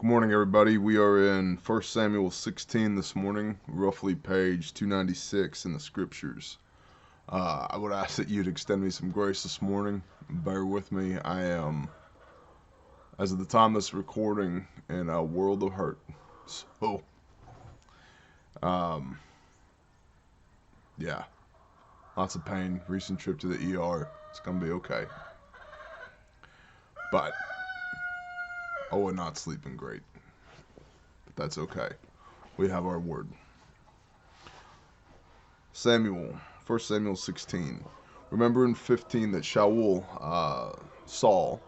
Good morning, everybody. We are in 1 Samuel 16 this morning, roughly page 296 in the scriptures. I would ask that you'd extend me some grace this morning. Bear with me. I am, as of the time of this recording, in a world of hurt. So, yeah, lots of pain. Recent trip to the ER. It's going to be okay. But we're not sleeping great. But that's okay. We have our word. Samuel, 1 Samuel 16. Remember in 15 that Saul,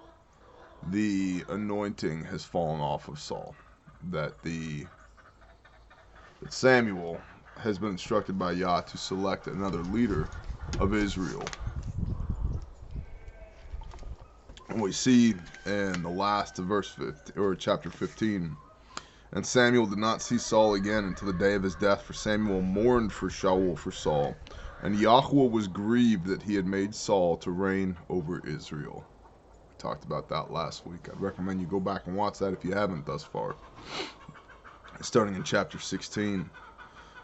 the anointing has fallen off of Saul. That Samuel has been instructed by Yah to select another leader of Israel. And we see in the last of verse 15, or chapter 15, and Samuel did not see Saul again until the day of his death, for Samuel mourned for Shaul for Saul, and Yahweh was grieved that he had made Saul to reign over Israel. We talked about that last week. I'd recommend you go back and watch that if you haven't thus far. Starting in chapter 16.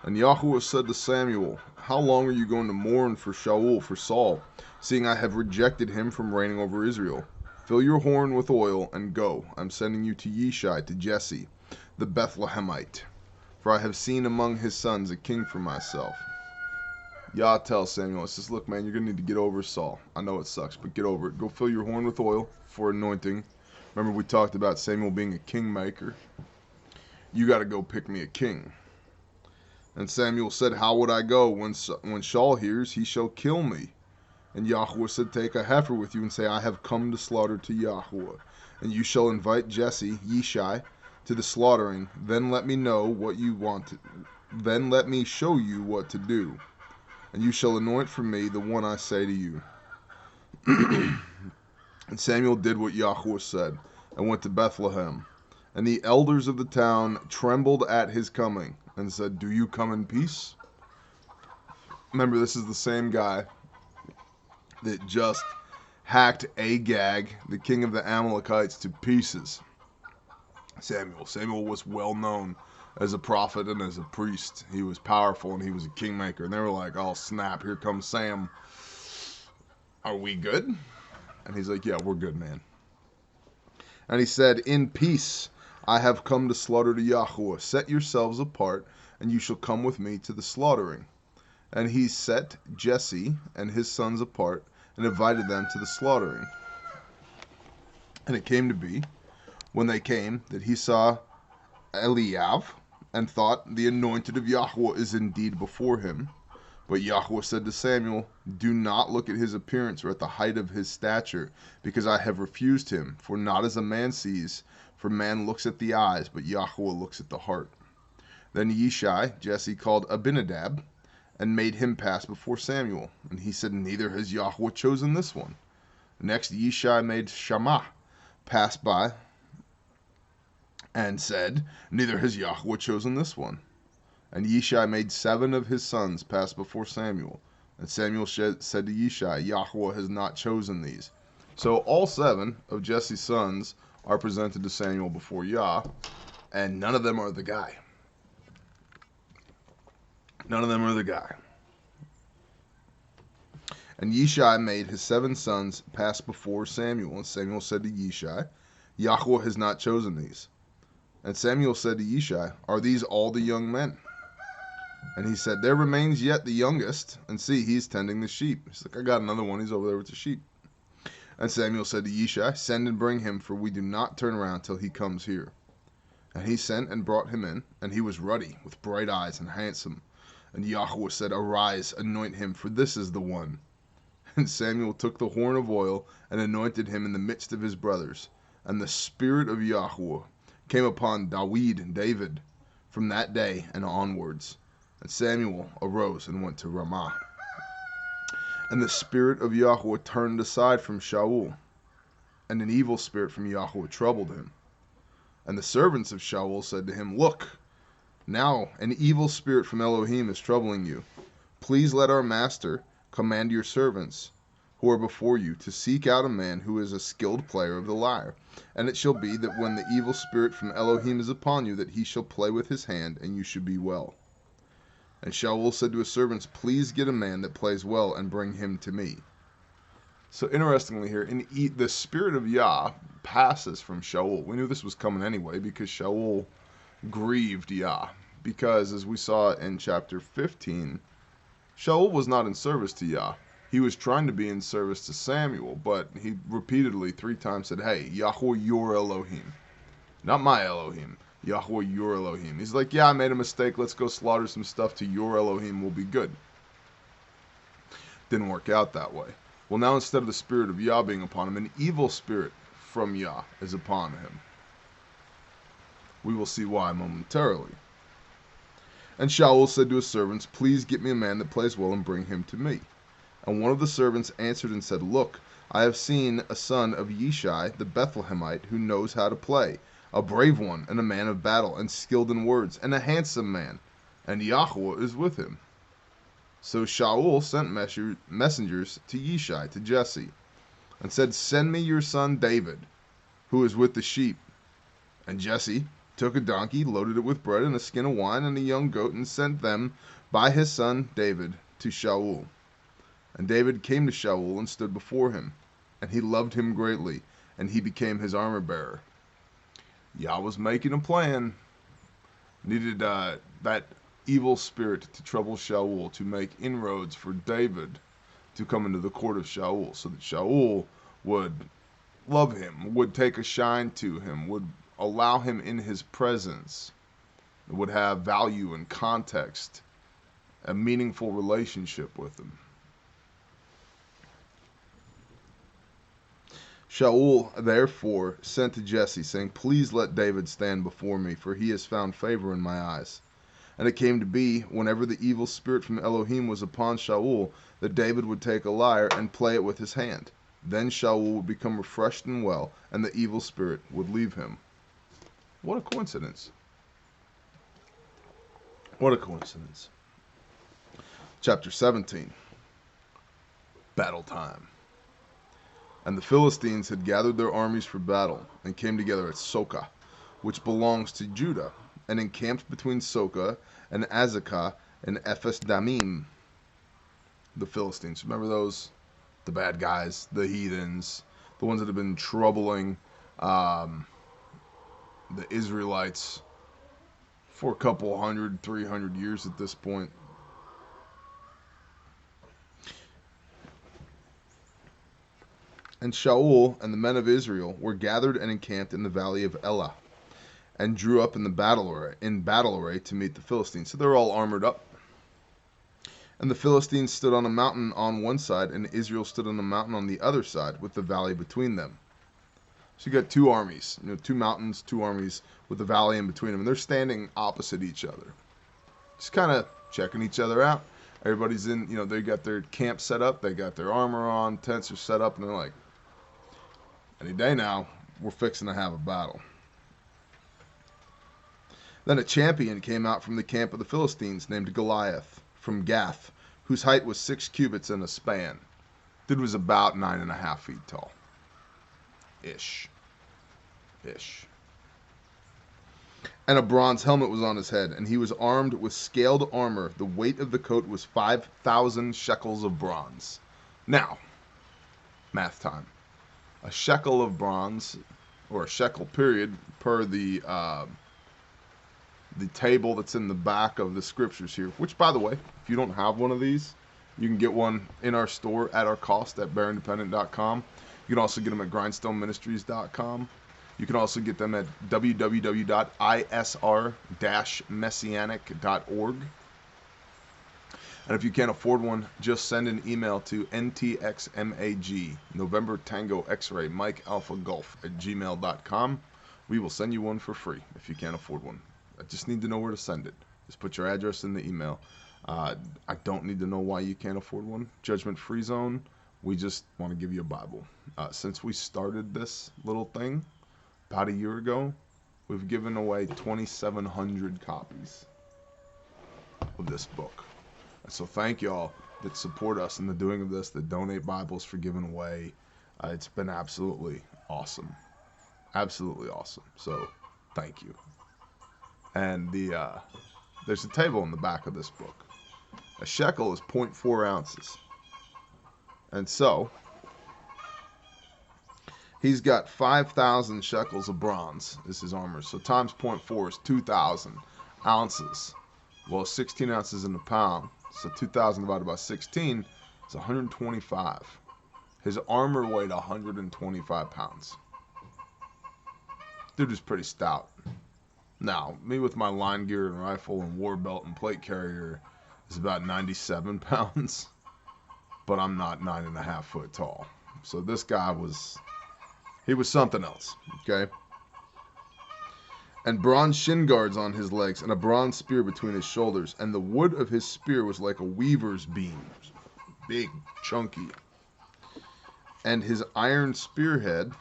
And Yahweh said to Samuel, how long are you going to mourn for Shaul for Saul, seeing I have rejected him from reigning over Israel? Fill your horn with oil and go. I'm sending you to Yishai, to Jesse, the Bethlehemite, for I have seen among his sons a king for myself. Yah tells Samuel, says, look, man, you're going to need to get over Saul. I know it sucks, but get over it. Go fill your horn with oil for anointing. Remember we talked about Samuel being a kingmaker. You got to go pick me a king. And Samuel said, how would I go? When Shaul hears, he shall kill me. And Yahweh said, take a heifer with you and say, I have come to slaughter to Yahweh. And you shall invite Jesse, Yishai, to the slaughtering. Then let me know what you want. Then let me show you what to do. And you shall anoint for me the one I say to you. And Samuel did what Yahweh said, and went to Bethlehem. And the elders of the town trembled at his coming, and said, do you come in peace? Remember, this is the same guy that just hacked Agag, the king of the Amalekites, to pieces. Samuel was well known as a prophet and as a priest. He was powerful and he was a kingmaker. And they were like, oh snap, here comes Sam. Are we good? And he's like, yeah, we're good, man. And he said, in peace I have come to slaughter to Yahweh. Set yourselves apart, and you shall come with me to the slaughtering. And he set Jesse and his sons apart, and invited them to the slaughtering. And it came to be, when they came, that he saw Eliav, and thought, the anointed of Yahweh is indeed before him. But Yahweh said to Samuel, do not look at his appearance or at the height of his stature, because I have refused him. For not as a man sees, for man looks at the eyes, but Yahweh looks at the heart. Then Yishai, Jesse, called Abinadab, and made him pass before Samuel. And he said, neither has Yahweh chosen this one. Next Yishai made Shammah pass by, and said, neither has Yahweh chosen this one. And Yishai made 7 of his sons pass before Samuel. And Samuel said to Yishai, Yahweh has not chosen these. So all 7 of Jesse's sons are presented to Samuel before Yah, and none of them are the guy. None of them are the guy. And Yishai made his 7 sons pass before Samuel. And Samuel said to Yishai, Yahweh has not chosen these. And Samuel said to Yishai, are these all the young men? And he said, there remains yet the youngest. And see, he's tending the sheep. He's like, I got another one. He's over there with the sheep. And Samuel said to Yishai, send and bring him, for we do not turn around till he comes here. And he sent and brought him in. And he was ruddy, with bright eyes, and handsome. And Yahweh said, arise, anoint him, for this is the one. And Samuel took the horn of oil, and anointed him in the midst of his brothers. And the Spirit of Yahweh came upon David from that day and onwards. And Samuel arose and went to Ramah. And the Spirit of Yahweh turned aside from Shaul, and an evil spirit from Yahweh troubled him. And the servants of Shaul said to him, look, now an evil spirit from Elohim is troubling you. Please let our master command your servants, who are before you, to seek out a man who is a skilled player of the lyre. And it shall be that when the evil spirit from Elohim is upon you, that he shall play with his hand, and you should be well. And Shaul said to his servants, please get a man that plays well, and bring him to me. So interestingly here, the spirit of Yah passes from Shaul. We knew this was coming anyway, because Shaul grieved Yah. Because, as we saw in chapter 15, Shaul was not in service to Yah. He was trying to be in service to Samuel, but he repeatedly 3 times said, hey, Yahweh your Elohim. Not my Elohim. Yahweh your Elohim. He's like, yeah, I made a mistake. Let's go slaughter some stuff to your Elohim. We'll be good. Didn't work out that way. Well, now instead of the spirit of Yah being upon him, an evil spirit from Yah is upon him. We will see why momentarily. And Shaul said to his servants, please get me a man that plays well and bring him to me. And one of the servants answered and said, look, I have seen a son of Yishai the Bethlehemite who knows how to play, a brave one and a man of battle and skilled in words, and a handsome man, and Yahweh is with him. So Shaul sent messengers to Yishai, to Jesse, and said, send me your son David, who is with the sheep. And Jesse took a donkey, loaded it with bread and a skin of wine and a young goat, and sent them by his son David to Shaul. And David came to Shaul and stood before him, and he loved him greatly, and he became his armor-bearer. Yah was making a plan. Needed that evil spirit to trouble Shaul, to make inroads for David to come into the court of Shaul, so that Shaul would love him, would take a shine to him, would allow him in his presence, would have value and context, a meaningful relationship with him. Shaul therefore sent to Jesse, saying, please let David stand before me, for he has found favor in my eyes. And it came to be, whenever the evil spirit from Elohim was upon Shaul, that David would take a lyre and play it with his hand. Then Shaul would become refreshed and well, and the evil spirit would leave him. What a coincidence. What a coincidence. Chapter 17. Battle time. And the Philistines had gathered their armies for battle, and came together at Soka, which belongs to Judah, and encamped between Soka and Azekah and Ephes Damim. The Philistines, remember those? The bad guys, the heathens, the ones that have been troubling the Israelites for a couple 300 years at this point. And Shaul and the men of Israel were gathered and encamped in the valley of Elah, and drew up in battle array to meet the Philistines. So they're all armored up. And the Philistines stood on a mountain on one side, and Israel stood on a mountain on the other side, with the valley between them. So you got 2 armies, 2 mountains, 2 armies, with the valley in between them, and they're standing opposite each other, just kind of checking each other out. Everybody's in, they got their camp set up, they got their armor on, tents are set up, and they're like, any day now, we're fixing to have a battle. Then a champion came out from the camp of the Philistines named Goliath from Gath, whose height was 6 cubits and a span. Dude was about 9.5 feet tall. Ish. And a bronze helmet was on his head, and he was armed with scaled armor. The weight of the coat was 5,000 shekels of bronze. Now, math time. A shekel of bronze, or a shekel period, per the table that's in the back of the scriptures here, which, by the way, if you don't have one of these, you can get one in our store at our cost at bearindependent.com. You can also get them at grindstoneministries.com. You can also get them at www.isr-messianic.org. And if you can't afford one, just send an email to ntxmag, November Tango X-Ray, Mike Alpha Golf at gmail.com. We will send you one for free if you can't afford one. I just need to know where to send it. Just put your address in the email. I don't need to know why you can't afford one. Judgment-free zone. We just want to give you a Bible. Since we started this little thing about a year ago, we've given away 2,700 copies of this book. So thank y'all. that support us in the doing of this, that donate Bibles for giving away. It's been absolutely awesome. Absolutely awesome. So, thank you. And there's a table in the back of this book. A shekel is 0.4 ounces. And so, he's got 5,000 shekels of bronze is his armor. So times 0.4 is 2,000 ounces. Well, 16 ounces in a pound. So 2,000 divided by 16 is 125. His armor weighed 125 pounds. Dude was pretty stout. Now, me with my line gear and rifle and war belt and plate carrier is about 97 pounds. But I'm not 9.5 foot tall. So this guy was... he was something else, okay? And bronze shin guards on his legs, and a bronze spear between his shoulders. And the wood of his spear was like a weaver's beam. Big, chunky. And his iron spearhead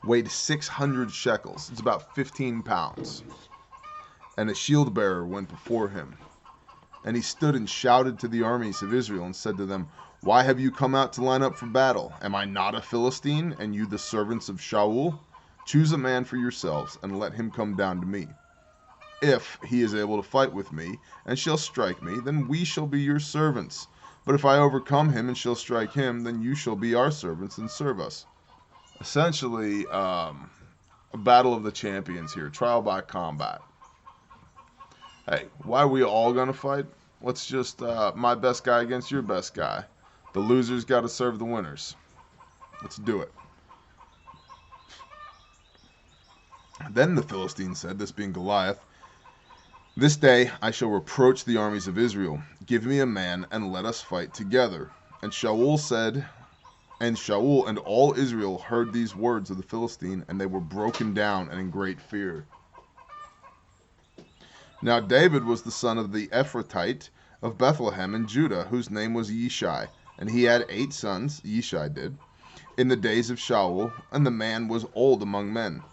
weighed 600 shekels. It's about 15 pounds. And a shield bearer went before him. And he stood and shouted to the armies of Israel and said to them, "Why have you come out to line up for battle? Am I not a Philistine, and you the servants of Shaul? Choose a man for yourselves, and let him come down to me. If he is able to fight with me, and shall strike me, then we shall be your servants. But if I overcome him and shall strike him, then you shall be our servants and serve us." Essentially, a battle of the champions here, trial by combat. Hey, why are we all going to fight? Let's just, my best guy against your best guy. The losers got to serve the winners. Let's do it. Then the Philistine said, this being Goliath, "This day I shall reproach the armies of Israel. Give me a man, and let us fight together." And Shaul and all Israel heard these words of the Philistine, and they were broken down and in great fear. Now David was the son of the Ephrathite of Bethlehem in Judah, whose name was Yishai. And he had 8 sons, Yishai did, in the days of Shaul, and the man was old among men.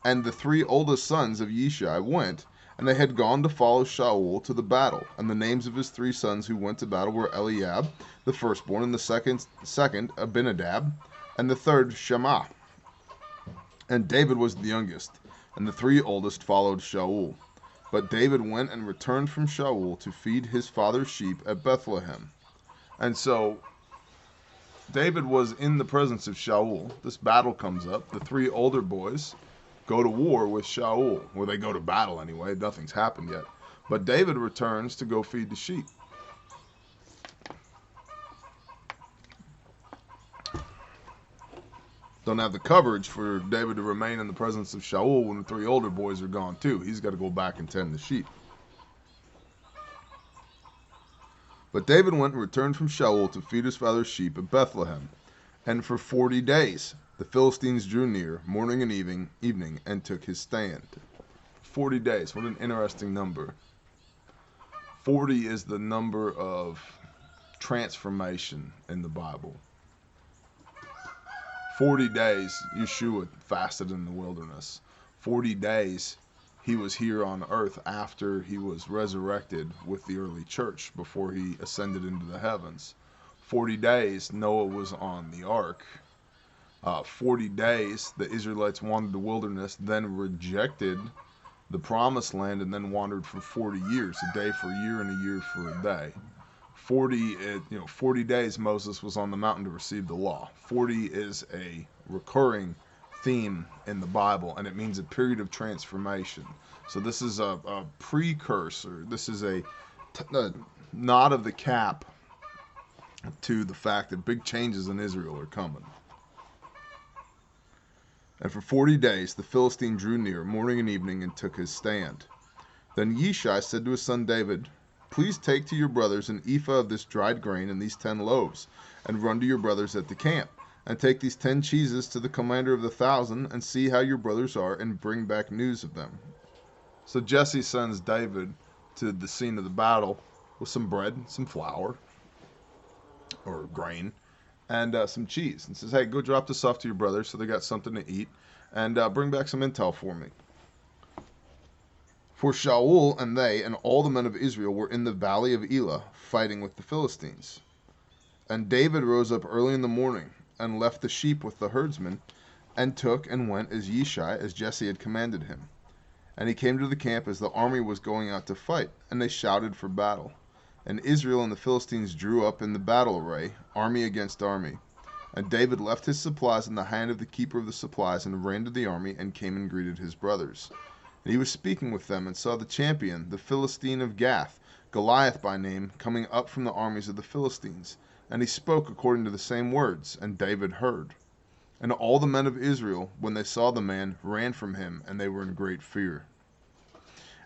And the 3 oldest sons of Yishai went, and they had gone to follow Shaul to the battle. And the names of his 3 sons who went to battle were Eliab, the firstborn, and the second Abinadab, and the third Shammah. And David was the youngest, and the 3 oldest followed Shaul. But David went and returned from Shaul to feed his father's sheep at Bethlehem. And so David was in the presence of Shaul. This battle comes up. The 3 older boys go to war with Shaul. Well, they go to battle anyway. Nothing's happened yet. But David returns to go feed the sheep. Don't have the courage for David to remain in the presence of Shaul when the 3 older boys are gone too. He's got to go back and tend the sheep. But David went and returned from Shaul to feed his father's sheep at Bethlehem. And for 40 days the Philistines drew near, morning and evening, and took his stand. 40 days. What an interesting number. 40 is the number of transformation in the Bible. 40 days Yeshua fasted in the wilderness. 40 days he was here on earth after he was resurrected with the early church before he ascended into the heavens. 40 days Noah was on the ark. 40 days the Israelites wandered the wilderness, then rejected the promised land, and then wandered for 40 years, a day for a year and a year for a day. 40 days Moses was on the mountain to receive the law. 40 is a recurring theme in the Bible, and it means a period of transformation. So this is a precursor. This is a nod of the cap to the fact that big changes in Israel are coming. And for 40 days the Philistine drew near, morning and evening, and took his stand. Then Yishai said to his son David, "Please take to your brothers an ephah of this dried grain and these 10 loaves, and run to your brothers at the camp. And take these 10 cheeses to the commander of the 1,000, and see how your brothers are, and bring back news of them." So Jesse sends David to the scene of the battle with some bread, some flour, or grain, and some cheese, and says, "Hey, go drop this off to your brothers so they got something to eat, and bring back some intel for me." For Shaul and they and all the men of Israel were in the valley of Elah, fighting with the Philistines. And David rose up early in the morning, and left the sheep with the herdsmen, and took and went as Yishai, as Jesse had commanded him. And he came to the camp as the army was going out to fight, and they shouted for battle. And Israel and the Philistines drew up in the battle array, army against army. And David left his supplies in the hand of the keeper of the supplies, and ran to the army, and came and greeted his brothers. And he was speaking with them, and saw the champion, the Philistine of Gath, Goliath by name, coming up from the armies of the Philistines. And he spoke according to the same words, and David heard. And all the men of Israel, when they saw the man, ran from him, and they were in great fear.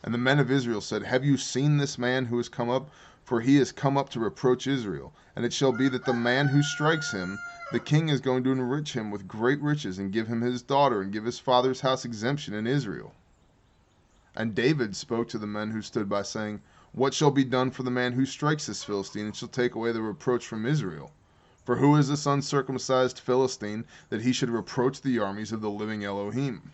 And the men of Israel said, Have you seen this man who has come up? For he has come up to reproach Israel. And it shall be that the man who strikes him, the king is going to enrich him with great riches, and give him his daughter, and give his father's house exemption in Israel. And David spoke to the men who stood by, saying, What shall be done for the man who strikes this Philistine, and shall take away the reproach from Israel? For who is this uncircumcised Philistine, that he should reproach the armies of the living Elohim?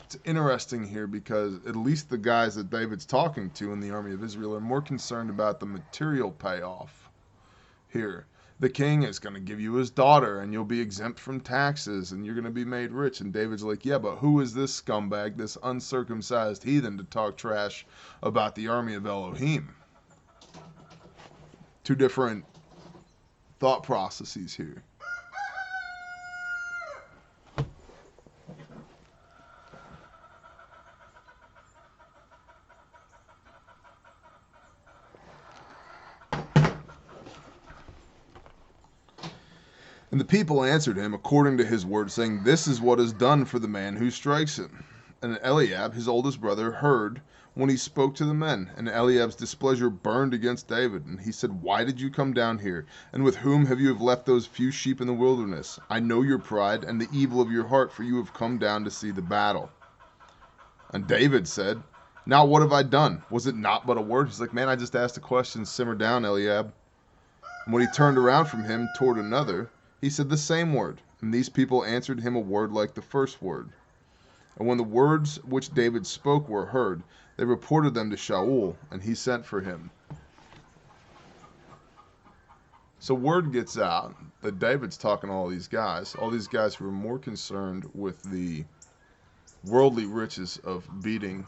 It's interesting here, because at least the guys that David's talking to in the army of Israel are more concerned about the material payoff here. The king is going to give you his daughter, and you'll be exempt from taxes, and you're going to be made rich. And David's like, yeah, but who is this scumbag, this uncircumcised heathen, to talk trash about the army of Elohim? Two different thought processes here. And the people answered him according to his word, saying, This is what is done for the man who strikes him. And Eliab, his oldest brother, heard when he spoke to the men. And Eliab's displeasure burned against David. And he said, Why did you come down here? And with whom have you left those few sheep in the wilderness? I know your pride and the evil of your heart, for you have come down to see the battle. And David said, Now what have I done? Was it not but a word? He's like, Man, I just asked a question. Simmer down, Eliab. And when he turned around from him toward another, he said the same word, and these people answered him a word like the first word. And when the words which David spoke were heard, they reported them to Shaul, and he sent for him. So word gets out that David's talking to all these guys who are more concerned with the worldly riches of beating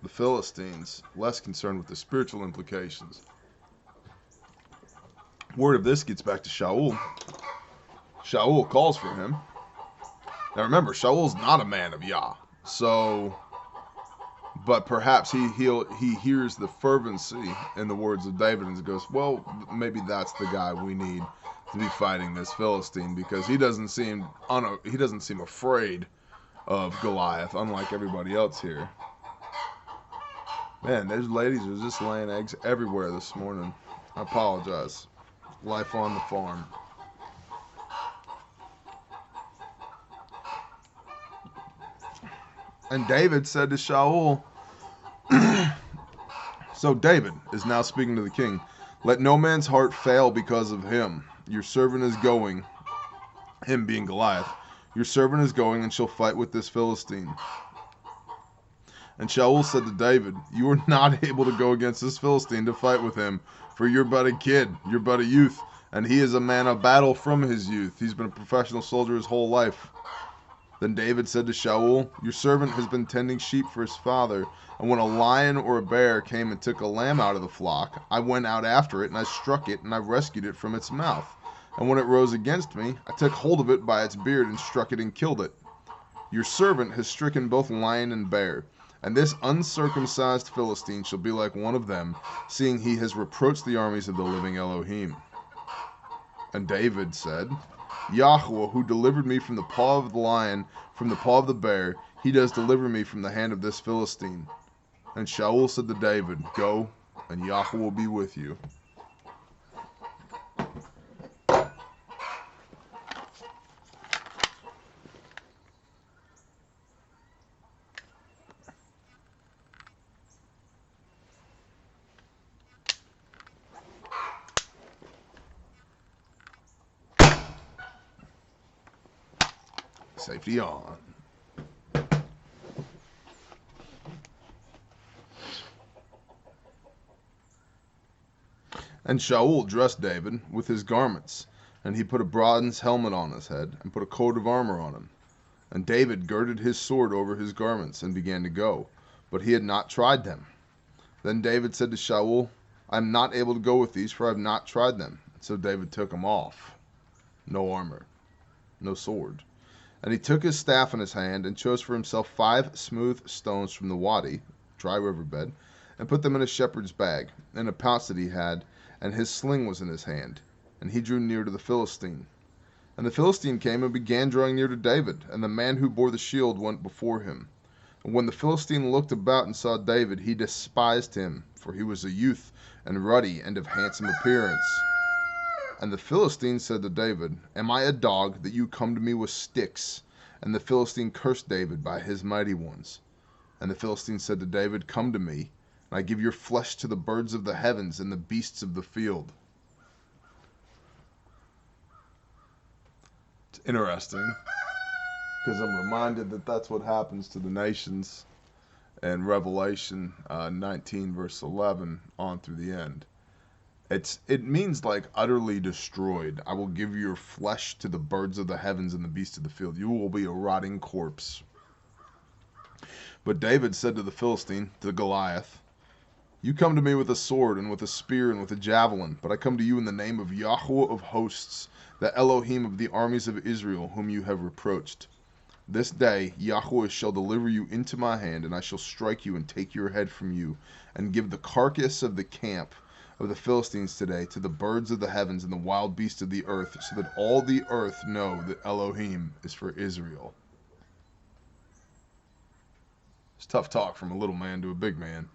the Philistines, less concerned with the spiritual implications. Word of this gets back to Shaul. Shaul calls for him. Now remember, Shaul's not a man of Yah. But perhaps he hears the fervency in the words of David and goes, well, maybe that's the guy we need to be fighting this Philistine, because he doesn't seem afraid of Goliath, unlike everybody else here. Man, those ladies are just laying eggs everywhere this morning. I apologize. Life on the farm. And David said to Shaul, so David is now speaking to the king, let no man's heart fail because of him. Your servant is going, him being Goliath, your servant is going and shall fight with this Philistine. And Shaul said to David, you are not able to go against this Philistine to fight with him, for you're but a kid, you're but a youth, and he is a man of battle from his youth. He's been a professional soldier his whole life. Then David said to Shaul, your servant has been tending sheep for his father, and when a lion or a bear came and took a lamb out of the flock, I went out after it, and I struck it, and I rescued it from its mouth. And when it rose against me, I took hold of it by its beard and struck it and killed it. Your servant has stricken both lion and bear, and this uncircumcised Philistine shall be like one of them, seeing he has reproached the armies of the living Elohim. And David said, Yahweh, who delivered me from the paw of the lion, from the paw of the bear, he does deliver me from the hand of this Philistine. And Shaul said to David, go, and Yahweh will be with you. Safety on. And Shaul dressed David with his garments, and he put a bronze helmet on his head, and put a coat of armor on him. And David girded his sword over his garments, and began to go, but he had not tried them. Then David said to Shaul, I am not able to go with these, for I have not tried them. And so David took them off. No armor, no sword. And he took his staff in his hand, and chose for himself 5 smooth stones from the wadi, dry riverbed, and put them in a shepherd's bag, in a pouch that he had, and his sling was in his hand. And he drew near to the Philistine. And the Philistine came and began drawing near to David, and the man who bore the shield went before him. And when the Philistine looked about and saw David, he despised him, for he was a youth, and ruddy, and of handsome appearance. And the Philistine said to David, Am I a dog, that you come to me with sticks? And the Philistine cursed David by his mighty ones. And the Philistine said to David, Come to me, and I give your flesh to the birds of the heavens and the beasts of the field. It's interesting, because I'm reminded that that's what happens to the nations in Revelation 19, verse 11, on through the end. It means like utterly destroyed. I will give your flesh to the birds of the heavens and the beasts of the field. You will be a rotting corpse. But David said to the Philistine, to Goliath, You come to me with a sword and with a spear and with a javelin, but I come to you in the name of Yahweh of hosts, the Elohim of the armies of Israel, whom you have reproached. This day Yahweh shall deliver you into my hand, and I shall strike you and take your head from you, and give the carcass of the camp of the Philistines today to the birds of the heavens and the wild beasts of the earth, so that all the earth know that Elohim is for Israel. It's tough talk from a little man to a big man.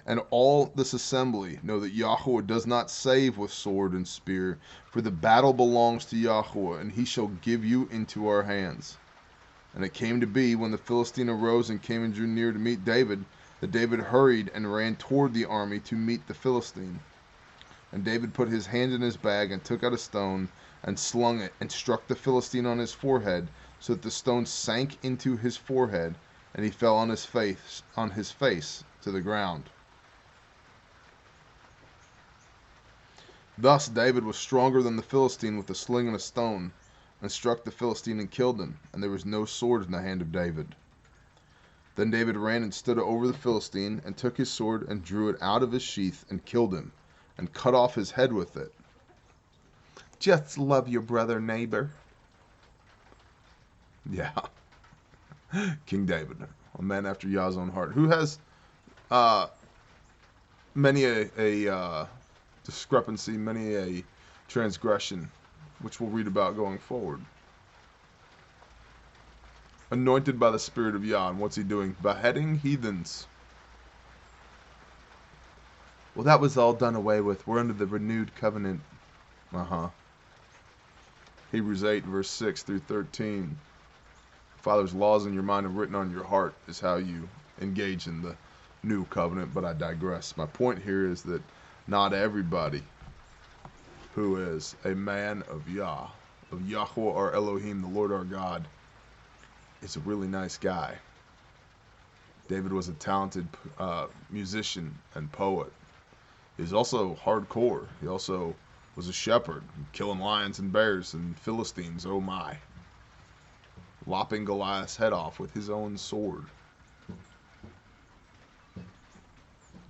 And all this assembly know that Yahweh does not save with sword and spear, for the battle belongs to Yahweh, and he shall give you into our hands. And it came to be, when the Philistine arose and came and drew near to meet David, that David hurried and ran toward the army to meet the Philistine. And David put his hand in his bag and took out a stone and slung it and struck the Philistine on his forehead, so that the stone sank into his forehead, and he fell on his face to the ground. Thus David was stronger than the Philistine with a sling and a stone, and struck the Philistine and killed him, and there was no sword in the hand of David. Then David ran and stood over the Philistine, and took his sword and drew it out of his sheath and killed him, and cut off his head with it. Just love your brother, neighbor. Yeah. King David, a man after Yah's own heart, who has many a discrepancy, many a transgression, which we'll read about going forward. Anointed by the Spirit of Yah, and what's he doing? Beheading heathens. Well, that was all done away with. We're under the renewed covenant. Hebrews 8, verse 6 through 13. Father's laws in your mind and written on your heart is how you engage in the new covenant, but I digress. My point here is that not everybody who is a man of Yah, of Yahweh our Elohim, the Lord our God, is a really nice guy. David was a talented musician and poet. He's also hardcore. He also was a shepherd, killing lions and bears and Philistines, oh my. Lopping Goliath's head off with his own sword.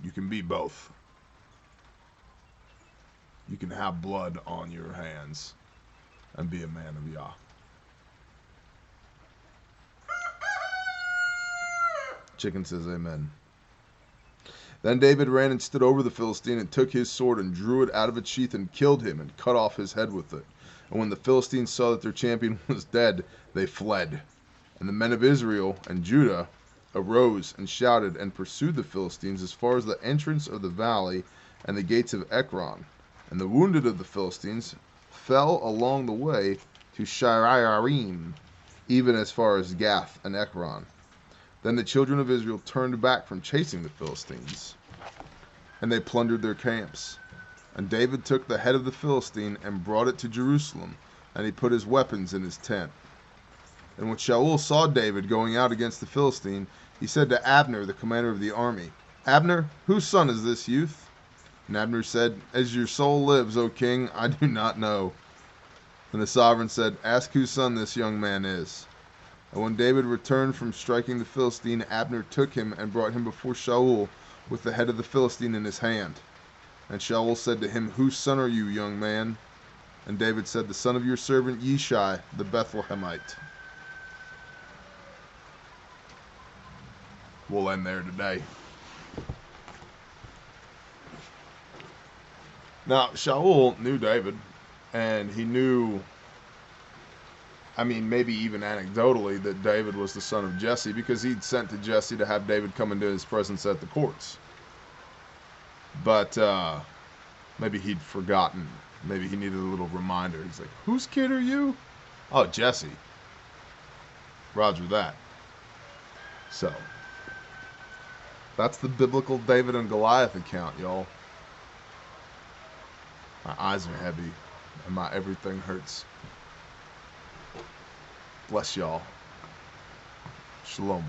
You can be both. You can have blood on your hands and be a man of Yah. Chicken says amen. Then David ran and stood over the Philistine and took his sword and drew it out of its sheath and killed him and cut off his head with it. And when the Philistines saw that their champion was dead, they fled. And the men of Israel and Judah arose and shouted and pursued the Philistines as far as the entrance of the valley and the gates of Ekron. And the wounded of the Philistines fell along the way to Shirayarim, even as far as Gath and Ekron. Then the children of Israel turned back from chasing the Philistines, and they plundered their camps. And David took the head of the Philistine and brought it to Jerusalem, and he put his weapons in his tent. And when Shaul saw David going out against the Philistine, he said to Abner, the commander of the army, Abner, whose son is this youth? And Abner said, As your soul lives, O king, I do not know. And the sovereign said, Ask whose son this young man is. And when David returned from striking the Philistine, Abner took him and brought him before Shaul with the head of the Philistine in his hand. And Shaul said to him, Whose son are you, young man? And David said, The son of your servant Yishai, the Bethlehemite. We'll end there today. Now, Shaul knew David, and he knew, I mean, maybe even anecdotally, that David was the son of Jesse, because he'd sent to Jesse to have David come into his presence at the courts. But maybe he'd forgotten. Maybe he needed a little reminder. He's like, whose kid are you? Oh, Jesse. Roger that. So, that's the biblical David and Goliath account, y'all. My eyes are heavy, and my everything hurts. Bless y'all. Shalom.